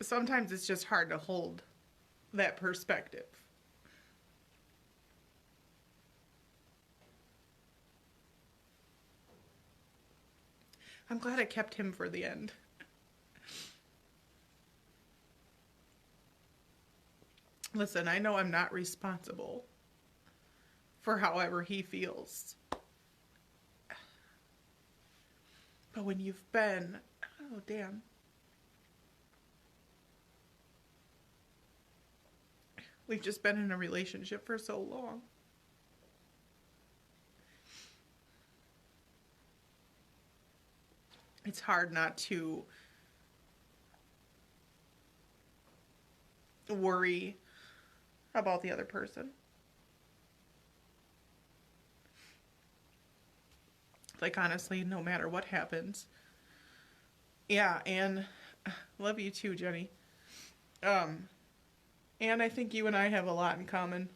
Sometimes it's just hard to hold that perspective. I'm glad I kept him for the end. Listen, I know I'm not responsible for however he feels. But when you've been, oh damn. We've just been in a relationship for so long. It's hard not to worry about the other person. Like, honestly, no matter what happens. Yeah, and love you too, Jenny. And I think you and I have a lot in common.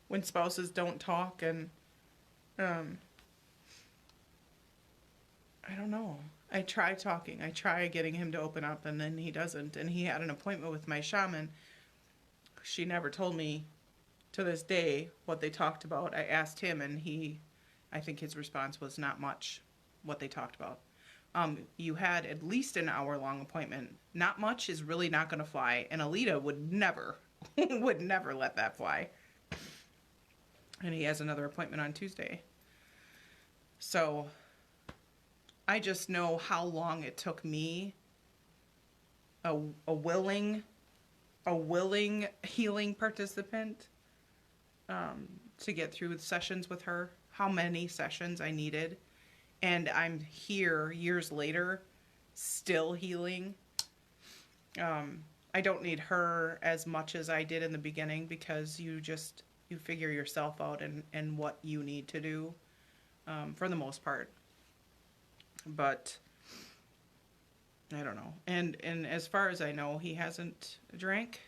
When spouses don't talk, and I don't know. I try talking. I try getting him to open up, and then he doesn't. And he had an appointment with my shaman. She never told me to this day what they talked about. I asked him, and I think his response was not much what they talked about. You had at least an hour-long appointment. Not much is really not going to fly, and Alita would never, would never let that fly. And he has another appointment on Tuesday. So I just know how long it took me, a willing healing participant, to get through sessions with her, how many sessions I needed. And I'm here years later, still healing. I don't need her as much as I did in the beginning, because you figure yourself out and what you need to do, for the most part. But I don't know. And as far as I know, he hasn't drank,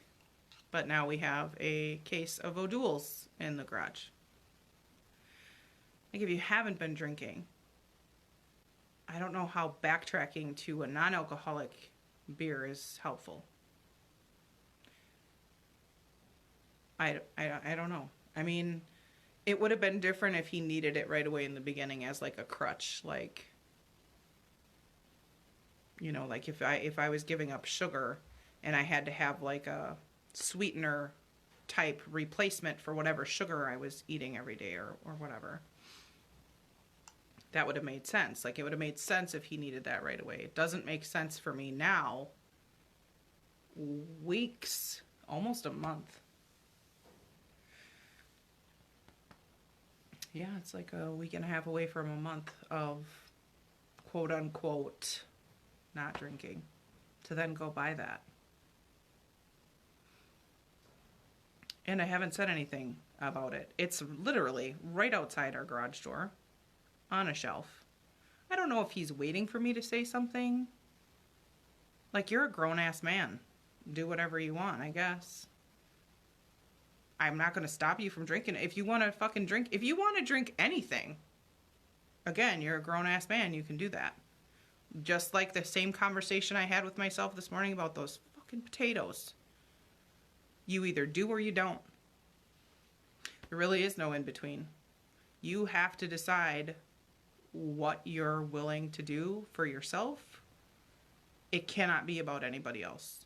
but now we have a case of O'Doul's in the garage. Like, if you haven't been drinking, I don't know how backtracking to a non-alcoholic beer is helpful. I don't know. I mean, it would have been different if he needed it right away in the beginning as like a crutch, like, you know, like if I was giving up sugar and I had to have like a sweetener type replacement for whatever sugar I was eating every day or whatever. That would have made sense. Like, it would have made sense if he needed that right away. It doesn't make sense for me now. Weeks, almost a month. Yeah, it's like a week and a half away from a month of quote unquote not drinking, to then go buy that. And I haven't said anything about it. It's literally right outside our garage door on a shelf. I don't know if he's waiting for me to say something. Like, you're a grown-ass man. Do whatever you want, I guess. I'm not going to stop you from drinking. If you want to fucking drink, if you want to drink anything, again, you're a grown-ass man. You can do that. Just like the same conversation I had with myself this morning about those fucking potatoes. You either do or you don't. There really is no in between. You have to decide what you're willing to do for yourself. It cannot be about anybody else.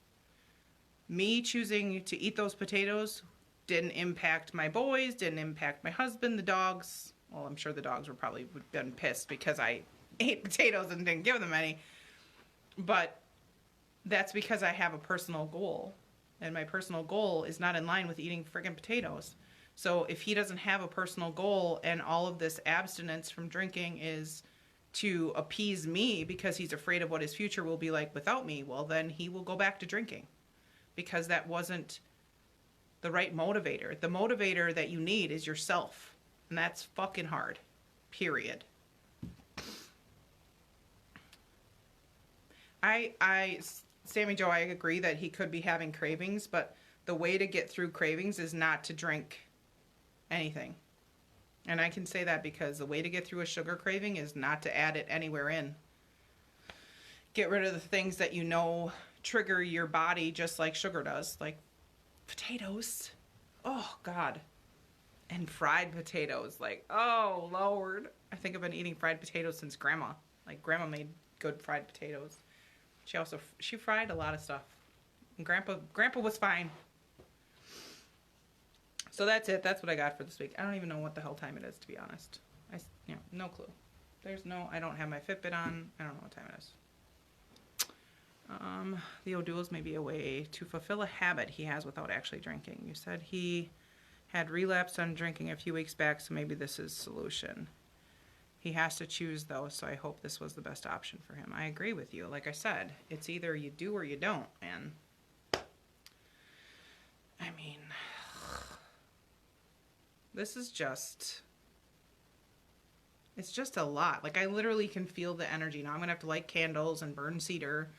Me choosing to eat those potatoes didn't impact my boys, didn't impact my husband, the dogs. Well, I'm sure the dogs would probably been pissed because I ate potatoes and didn't give them any. But that's because I have a personal goal. And my personal goal is not in line with eating friggin' potatoes. So if he doesn't have a personal goal and all of this abstinence from drinking is to appease me because he's afraid of what his future will be like without me, well, then he will go back to drinking because that wasn't the right motivator. The motivator that you need is yourself, and that's fucking hard, period. Sammy Joe, I agree that he could be having cravings, but the way to get through cravings is not to drink anything. And I can say that because the way to get through a sugar craving is not to add it anywhere in. Get rid of the things that you know trigger your body just like sugar does, like potatoes. Oh, God. And fried potatoes. Like, oh, Lord. I think I've been eating fried potatoes since Grandma. Like, Grandma made good fried potatoes. She fried a lot of stuff. And Grandpa was fine. So that's it. That's what I got for this week. I don't even know what the hell time it is, to be honest. No clue. I don't have my Fitbit on. I don't know what time it is. The O'Douls may be a way to fulfill a habit he has without actually drinking. You said he had relapsed on drinking a few weeks back, so maybe this is solution. He has to choose, though, so I hope this was the best option for him. I agree with you. Like I said, it's either you do or you don't, man. I mean, this is just... It's just a lot. Like, I literally can feel the energy. Now I'm going to have to light candles and burn cedar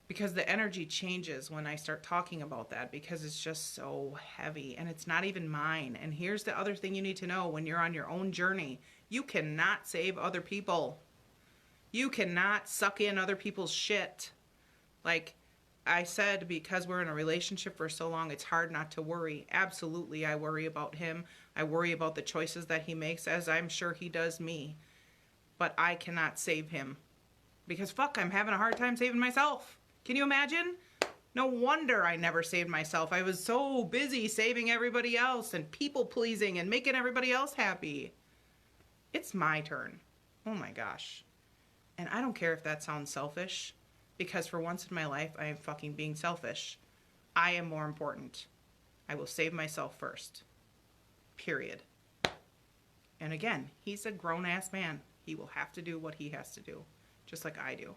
because the energy changes when I start talking about that because it's just so heavy and it's not even mine. And here's the other thing you need to know when you're on your own journey. You cannot save other people. You cannot suck in other people's shit. Like I said, because we're in a relationship for so long, it's hard not to worry. Absolutely, I worry about him. I worry about the choices that he makes, as I'm sure he does me. But I cannot save him. Because fuck, I'm having a hard time saving myself. Can you imagine? No wonder I never saved myself. I was so busy saving everybody else and people pleasing and making everybody else happy. It's my turn. Oh my gosh. And I don't care if that sounds selfish, because for once in my life, I am fucking being selfish. I am more important. I will save myself first. Period. And again, he's a grown-ass man. He will have to do what he has to do, just like I do.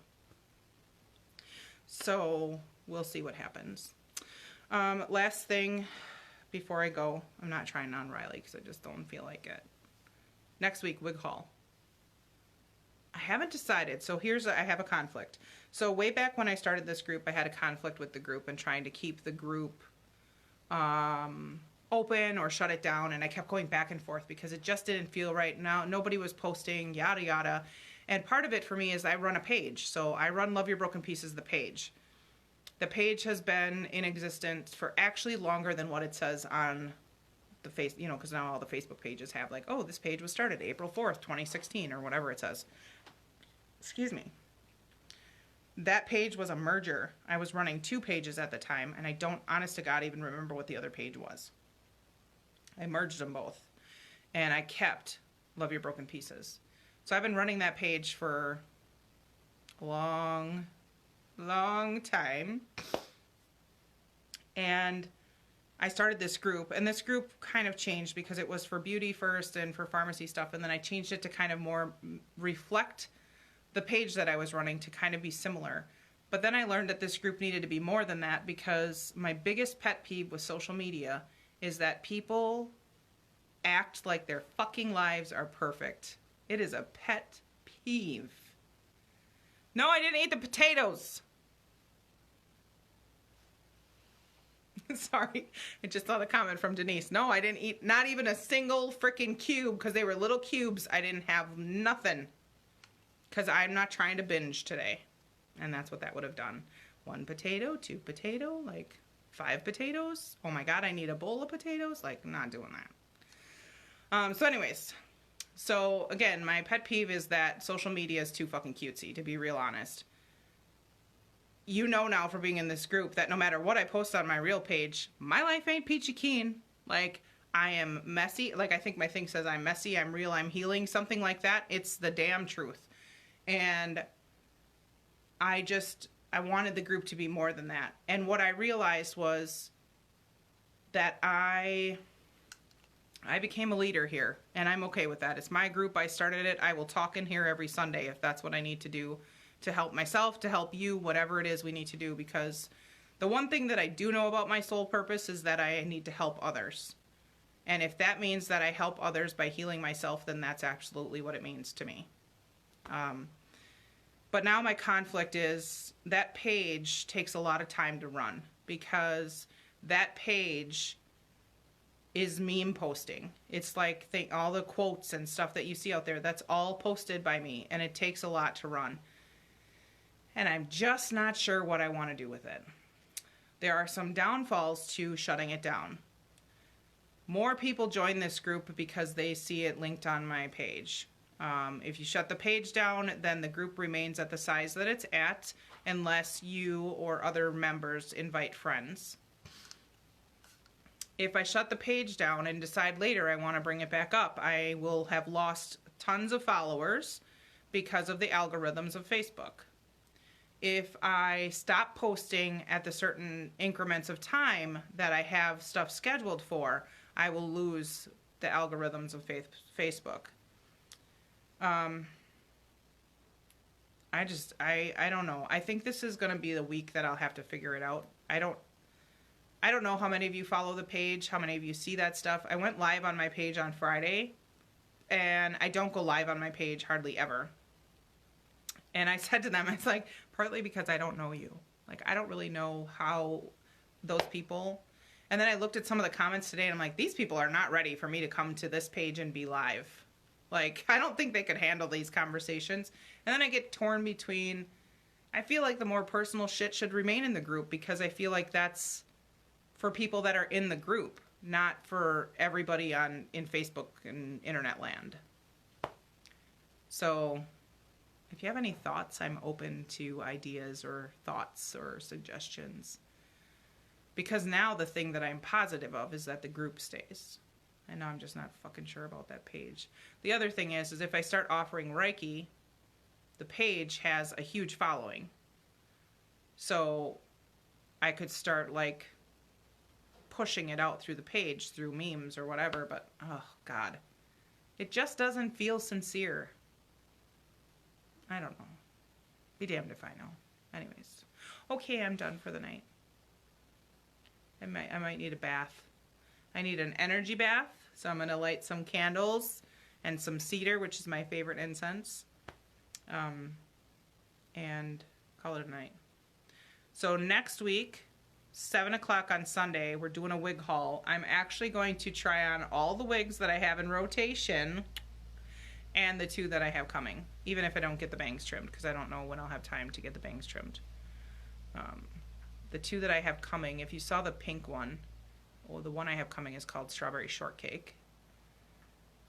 So we'll see what happens. Last thing before I go, I'm not trying on Riley because I just don't feel like it. Next week, wig haul. I haven't decided. So I have a conflict. So way back when I started this group, I had a conflict with the group and trying to keep the group open or shut it down. And I kept going back and forth because it just didn't feel right. Now, nobody was posting, yada, yada. And part of it for me is I run a page. So I run Love Your Broken Pieces, the page. The page has been in existence for actually longer than what it says on the face, because now all the Facebook pages have like, oh, this page was started April 4th, 2016, or whatever it says. Excuse me. That page was a merger. I was running 2 pages at the time, and I don't, honest to God, even remember what the other page was. I merged them both, and I kept Love Your Broken Pieces. So I've been running that page for a long time, and I started this group, and this group kind of changed because it was for beauty first and for pharmacy stuff, and then I changed it to kind of more reflect the page that I was running to kind of be similar. But then I learned that this group needed to be more than that because my biggest pet peeve with social media is that people act like their fucking lives are perfect. It is a pet peeve. No, I didn't eat the potatoes. Sorry, I just saw the comment from Denise. No, I didn't eat not even a single freaking cube because they were little cubes. I didn't have nothing because I'm not trying to binge today. And that's what that would have done. 1 potato, 2 potato, like 5 potatoes. Oh my God, I need a bowl of potatoes. Like, I'm not doing that. So anyways, so again, my pet peeve is that social media is too fucking cutesy, to be real honest. You know now for being in this group that no matter what I post on my real page, my life ain't peachy keen. Like, I am messy. Like, I think my thing says I'm messy, I'm real, I'm healing, something like that. It's the damn truth. And I wanted the group to be more than that. And what I realized was that I became a leader here, and I'm okay with that. It's my group. I started it. I will talk in here every Sunday if that's what I need to do to help myself, to help you, whatever it is we need to do, because the one thing that I do know about my soul purpose is that I need to help others. And if that means that I help others by healing myself, then that's absolutely what it means to me. But now my conflict is that page takes a lot of time to run because that page is meme posting. It's like all the quotes and stuff that you see out there, that's all posted by me, and it takes a lot to run. And I'm just not sure what I want to do with it. There are some downfalls to shutting it down. More people join this group because they see it linked on my page. If you shut the page down, then the group remains at the size that it's at unless you or other members invite friends. If I shut the page down and decide later I want to bring it back up, I will have lost tons of followers because of the algorithms of Facebook. If I stop posting at the certain increments of time that I have stuff scheduled for, I will lose the algorithms of Facebook. I don't know. I think this is going to be the week that I'll have to figure it out. I don't know how many of you follow the page, how many of you see that stuff. I went live on my page on Friday, and I don't go live on my page hardly ever. And I said to them, it's like, partly because I don't know you. Like, I don't really know how those people... And then I looked at some of the comments today, and I'm like, these people are not ready for me to come to this page and be live. Like, I don't think they could handle these conversations. And then I get torn between... I feel like the more personal shit should remain in the group because I feel like that's for people that are in the group, not for everybody in Facebook and internet land. So... if you have any thoughts, I'm open to ideas or thoughts or suggestions. Because now the thing that I'm positive of is that the group stays. And now I'm just not fucking sure about that page. The other thing is if I start offering Reiki, the page has a huge following. So I could start like pushing it out through the page, through memes or whatever. But, oh God, it just doesn't feel sincere. I don't know. Be damned if I know. Anyways. Okay, I'm done for the night. I might need a bath. I need an energy bath. So I'm going to light some candles and some cedar, which is my favorite incense. And call it a night. So next week, 7 o'clock on Sunday, we're doing a wig haul. I'm actually going to try on all the wigs that I have in rotation and the 2 that I have coming, even if I don't get the bangs trimmed, because I don't know when I'll have time to get the bangs trimmed. The 2 that I have coming, if you saw the pink one, well, the one I have coming is called Strawberry Shortcake.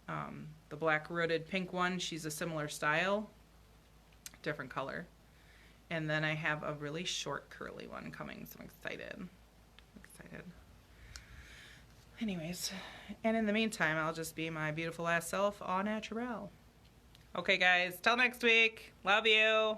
The black rooted pink one, she's a similar style, different color. And then I have a really short curly one coming, so I'm excited. Anyways, and in the meantime, I'll just be my beautiful ass self, au naturel. Okay, guys, till next week. Love you.